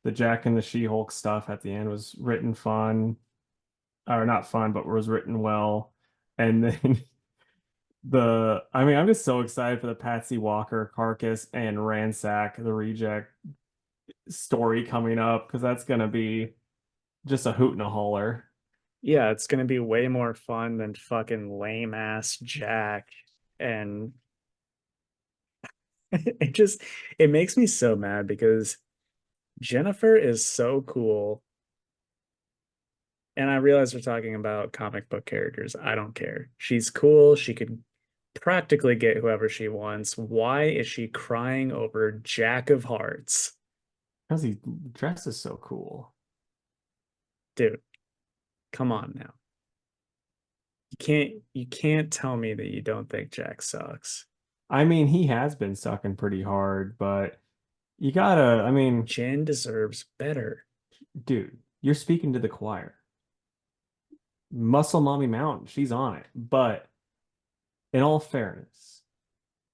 the Jack and the She-Hulk stuff at the end was written fun, or not fun, but was written well. And then I mean, I'm just so excited for the Patsy Walker, Carcass, and Ransack, the Reject story coming up because that's gonna be just a hoot and a holler. Yeah, it's gonna be way more fun than fucking lame ass Jack. And it just it makes me so mad because Jennifer is so cool. And I realize we're talking about comic book characters. I don't care. She's cool. She could practically get whoever she wants. Why is she crying over Jack of Hearts? Because he dresses so cool. Dude, come on now. You can't tell me that you don't think Jack sucks. I mean, he has been sucking pretty hard, but you gotta, I mean, Jen deserves better. dude, you're speaking to the choir. Muscle Mommy Mountain, she's on it. But in all fairness,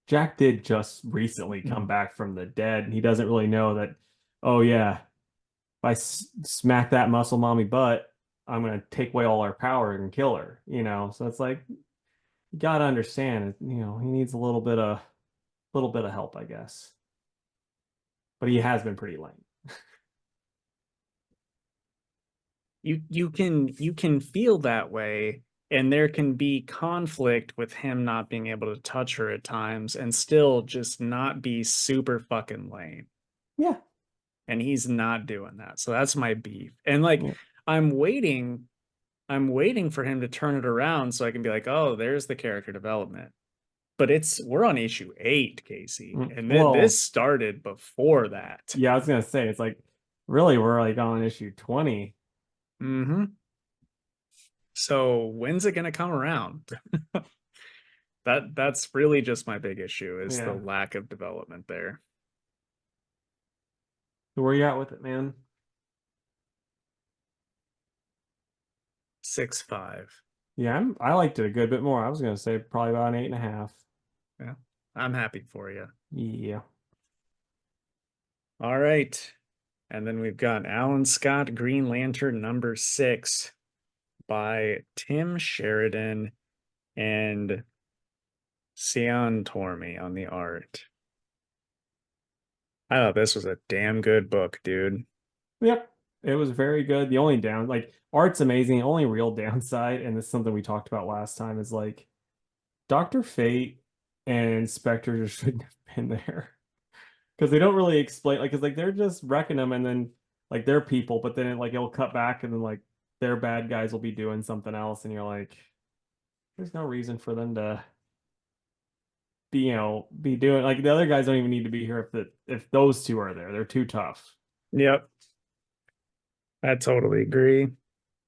Jack did just recently come back from the dead, and he doesn't really know that, oh yeah, if I smack that muscle mommy butt, I'm gonna take away all her power and kill her, So it's like you gotta understand, he needs a little bit of help, I guess. But he has been pretty lame. You can feel that way, and there can be conflict with him not being able to touch her at times and still just not be super fucking lame. Yeah. And he's not doing that. So that's my beef. And like Yeah. I'm waiting, I'm waiting for him to turn it around so I can be like, oh, there's the character development. But we're on issue 8, Casey, and this Well, started before that. yeah, I was gonna say it's like really we're like on issue 20. Mm-hmm. So when's it gonna come around? That's really just my big issue is the Yeah. lack of development there. So where you at with it, man? 6.5. Yeah, I liked it a good bit more. I was gonna say probably about an 8.5. Yeah, I'm happy for you. Yeah. All right. And then we've got Alan Scott, Green Lantern #6 by Tim Sheridan and Sion Tormey on the art. I thought this was a damn good book, dude. Yep. It was very good. The only art's amazing. The only real downside, and this is something we talked about last time, is like Dr. Fate and Spectre just shouldn't have been there. Because they don't really explain, like, because like they're just wrecking them, and then like they're people, but then like it'll cut back and then like their bad guys will be doing something else, and you're like, there's no reason for them to be, be doing like the other guys don't even need to be here if those two are there. They're too tough. Yep, I totally agree.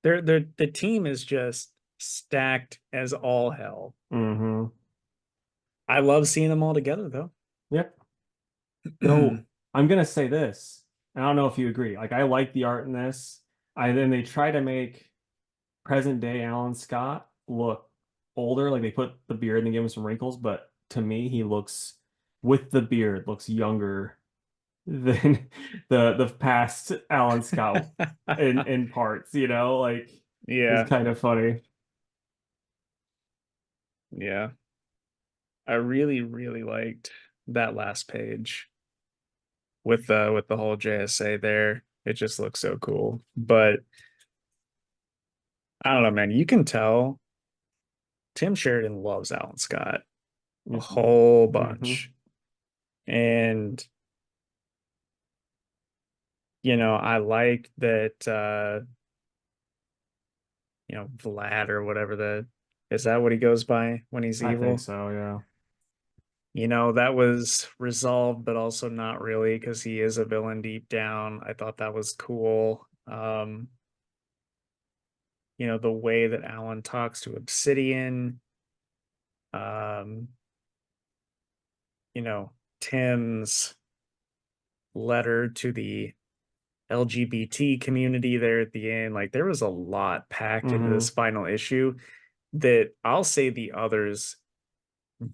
The team is just stacked as all hell. Hmm. I love seeing them all together though. Yep. Though I'm gonna say this, and I don't know if you agree. Like I like the art in this. I then they try to make present day Alan Scott look older. Like they put the beard and give him some wrinkles, but to me, he looks with the beard looks younger than the past Alan Scott in parts, like it's Yeah, kind of funny. yeah. I really, really liked that last page with the whole JSA there. It just looks so cool. But I don't know, man. You can tell Tim Sheridan loves Alan Scott a whole Hmm. bunch. And I like that Vlad or whatever the is that what he goes by when he's I think evil? so, yeah. That was resolved, but also not really because he is a villain deep down. I thought that was cool. The way that Alan talks to Obsidian, um, Tim's letter to the LGBT community there at the end. Like there was a lot packed into this Hmm. final issue that I'll say the others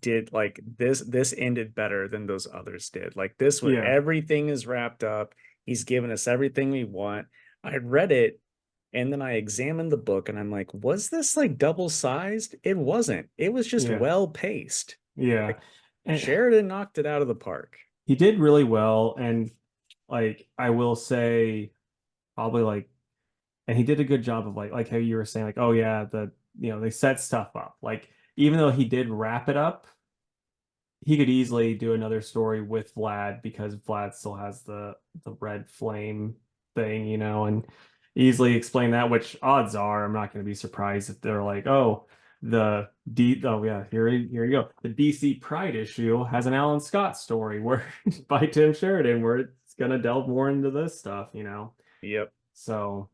did like this ended better than those others did. Like this was Yeah. everything is wrapped up. He's given us everything we want. I read it and then I examined the book and I'm like, was this like double sized? It wasn't. It was just Yeah. well paced. Yeah. Like And Sheridan knocked it out of the park. he did really well. And like I will say probably like and he did a good job of like how you were saying, like, oh yeah, they set stuff up. Like even though he did wrap it up, he could easily do another story with Vlad because Vlad still has the red flame thing, and easily explain that, which odds are I'm not going to be surprised if they're like, oh, oh yeah, here you go. The DC Pride issue has an Alan Scott story where by Tim Sheridan where it's going to delve more into this stuff. Yep. So,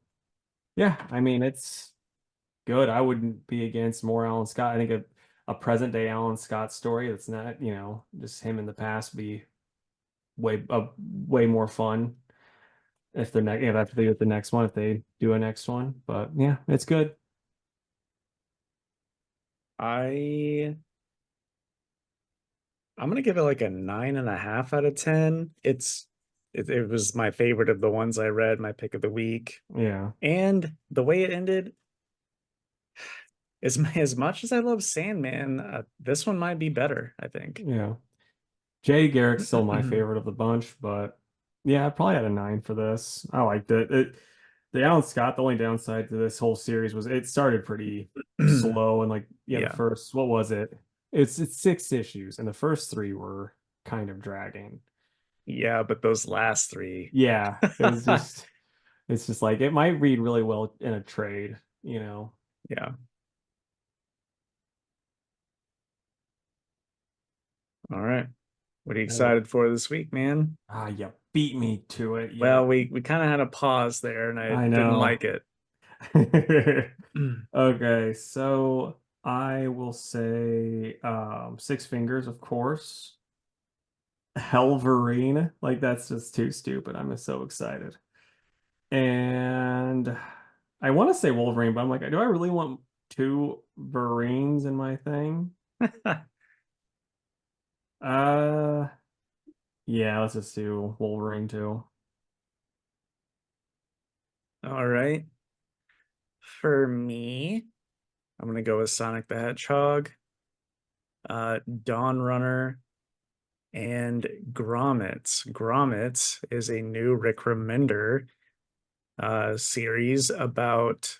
yeah, I mean, it's good. I wouldn't be against more Alan Scott. I think a present day Alan Scott story that's not, just him in the past would be way more fun if the next after they do the next one, if they do a next one. But yeah, it's good. I I'm gonna give it like a 9.5 out of 10. It was my favorite of the ones I read, my pick of the week. Yeah. And the way it ended, as much as I love Sandman, this one might be better, I think. Yeah. Jay Garrick's still my favorite of the bunch, but yeah, I probably had a 9 for this. I liked it. The Alan Scott, the only downside to this whole series was it started pretty slow and like the Yeah. first what was it? It's 6 issues and the first three were kind of dragging. Yeah, but those last three. Yeah, it's just like it might read really well in a trade. Yeah. All right. What are you Well, excited for this week, man? you beat me to it. Well, Yeah, we kind of had a pause there and I I didn't know. like it. Okay, so I will say Six Fingers, of course. Helverine, like that's just too stupid. I'm so excited. And I want to say Wolverine, but I'm like, do I really want two Verines in my thing? Uh, yeah, let's just do Wolverine too. All right. For me, I'm gonna go with Sonic the Hedgehog, Dawn Runner, and Grommets. Grommets is a new Rick Remender series about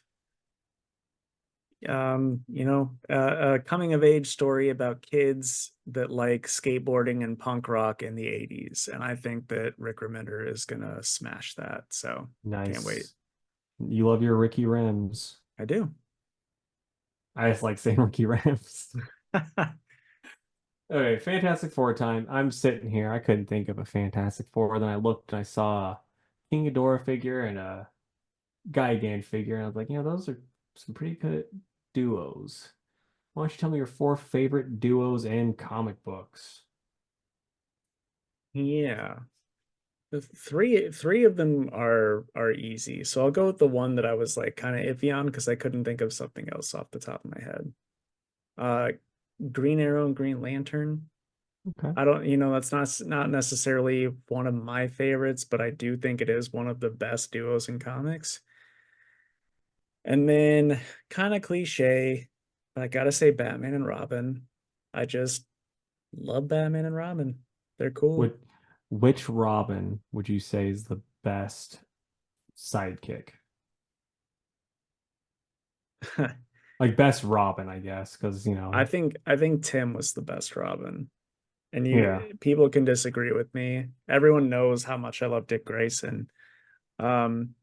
a coming of age story about kids that like skateboarding and punk rock in the 80s. And I think that Rick Remender is gonna smash that. So can't wait. Nice. You love your Ricky Rams. I do. I just like saying Ricky Rams. Okay, Fantastic Four time. I'm sitting here. I couldn't think of a Fantastic Four. Then I looked and I saw a King Ghidorah figure and a Gigan figure. And I was like, those are some pretty good duos. Why don't you tell me your four favorite duos and comic books? Yeah. The three of them are easy. So I'll go with the one that I was like kind of iffy on because I couldn't think of something else off the top of my head. Uh Green Arrow and Green Lantern. Okay. I don't, that's not necessarily one of my favorites, but I do think it is one of the best duos in comics. And then kind of cliche, but I gotta say Batman and Robin. I just love Batman and Robin. They're cool. Would which Robin would you say is the best sidekick? Like best Robin, I guess, because I think Tim was the best Robin. And yeah. people can disagree with me. Everyone knows how much I love Dick Grayson. Um,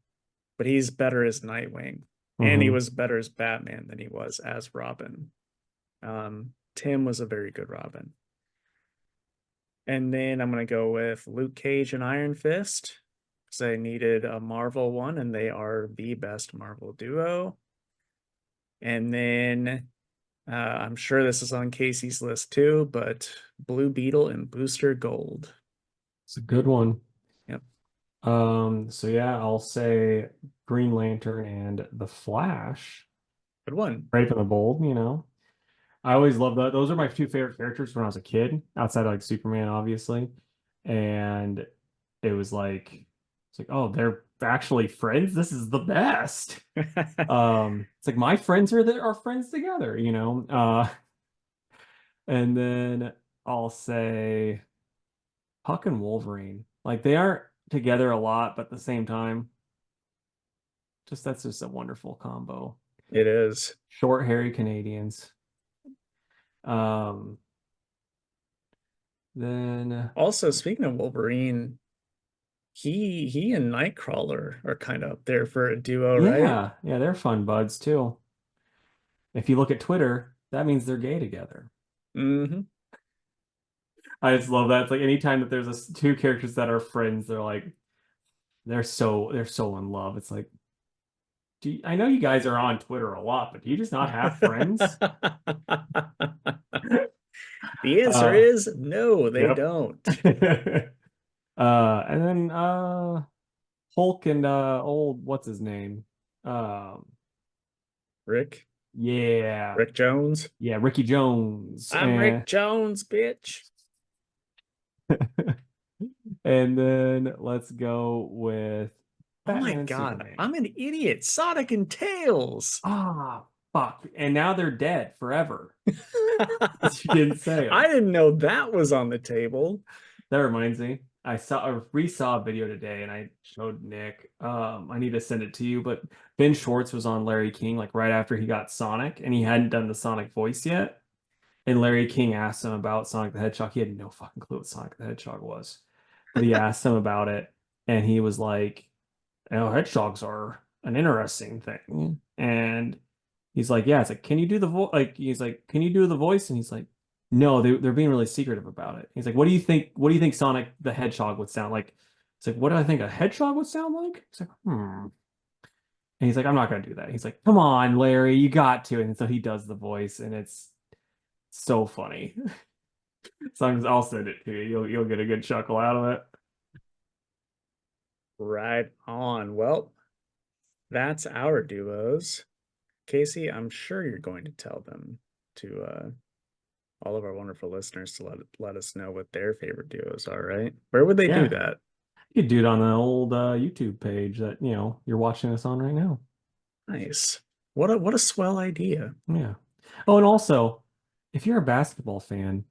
but he's better as Nightwing. And he Hmm. was better as Batman than he was as Robin. Tim was a very good Robin. And then I'm gonna go with Luke Cage and Iron Fist because I needed a Marvel one, and they are the best Marvel duo. And then I'm sure this is on Casey's list too, but Blue Beetle and Booster Gold. It's a good one. Yep, So yeah, I'll say Green Lantern and the Flash. good one. Brave and the Bold. I always loved that. Those are my two favorite characters when I was a kid, outside of like Superman, obviously. And it was like, oh, they're actually friends. This is the best. It's like my friends are friends together. And then I'll say Puck and Wolverine. Like they aren't together a lot, but at the same time, that's just a wonderful combo. It is. Short, hairy Canadians. Um, then Also, speaking of Wolverine, he and Nightcrawler are kind of up there for a duo, right? yeah, yeah, they're fun buds too. If you look at Twitter, that means they're gay together. Hmm. I just love that. It's like anytime that there's two characters that are friends, they're so in love. It's like, I know you guys are on Twitter a lot, but do you just not have friends? The answer Uh, is no, they yep. don't. And then Hulk and old what's his name? Um, Rick, yeah, Rick Jones. yeah, Ricky Jones, I'm Rick Jones, bitch. and then let's go with Oh my Batman and God, Superman. I'm an idiot. Sonic and Tails. Ah, fuck, and now they're dead forever. You didn't say I them. didn't know that was on the table. That reminds me. I re-saw a video today and I showed Nick. I need to send it to you, but Ben Schwartz was on Larry King like right after he got Sonic and he hadn't done the Sonic voice yet. And Larry King asked him about Sonic the Hedgehog. He had no fucking clue what Sonic the Hedgehog was. But he asked him about it and he was like, hedgehogs are an interesting thing. And he's like, yeah, it's like, can you do the voice? Like, he's like, can you do the voice? And he's like, no, they're being really secretive about it. He's like, what do you think? What do you think Sonic the Hedgehog would sound like? It's like, what do I think a hedgehog would sound like? He's like, hmm. And he's like, I'm not gonna do that. He's like, come on, Larry, you got to. And so he does the voice, and it's so funny. So I'll send it to you. You'll get a good chuckle out of it. Right on. Well, that's our duos. Casey, I'm sure you're going to tell them to all of our wonderful listeners to let us know what their favorite duos are, right? Where would they do Yeah, that? you could do it on the old YouTube page that you're watching us on right now. Nice. What a swell idea. Yeah. Oh, and also, if you're a basketball fan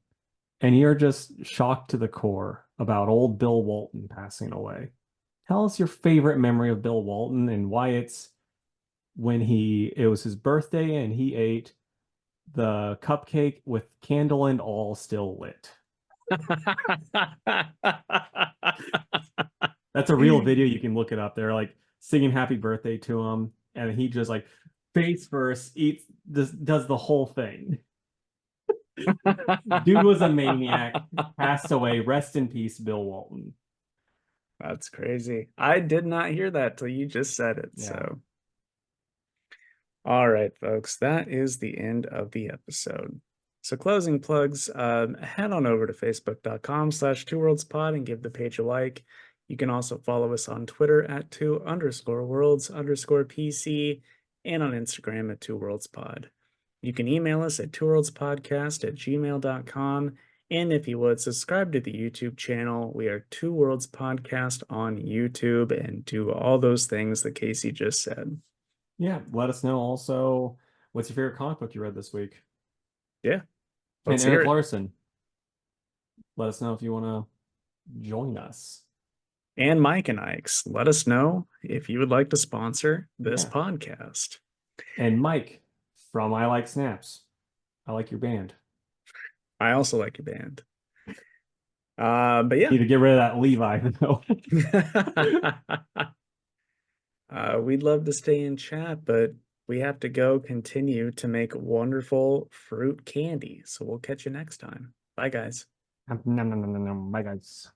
and you're just shocked to the core about old Bill Walton passing away, tell us your favorite memory of Bill Walton and why it's when it was his birthday and he ate the cupcake with candle and all still lit. That's a real video. You can look it up. They're like singing happy birthday to him, and he just like face first eats does the whole thing. Dude was a maniac, passed away. Rest in peace, Bill Walton. That's crazy. I did not hear that till you just said it. Yeah. So, all right, folks, that is the end of the episode. So closing plugs, head on over to facebook.com/2worldspod and give the page a like. You can also follow us on Twitter at 2_worlds_PC and on Instagram at 2worldspod. You can email us at 2worldspodcast@gmail.com. And if you would, subscribe to the YouTube channel. We are 2worlds Podcast on YouTube and do all those things that Casey just said. Yeah. Let us know also what's your favorite comic book you read this week. Yeah, And let's hear Eric it. Larson, let us know if you want to join us. And Mike and Ike's, let us know if you would like to sponsor this Yeah. podcast. And Mike from I Like Snaps. I like your band. I also like your band. But yeah. Need to get rid of that Levi though. We'd love to stay in chat, but we have to go continue to make wonderful fruit candy. So we'll catch you next time. Bye, guys. Nom, nom, nom, nom, nom. Bye, guys.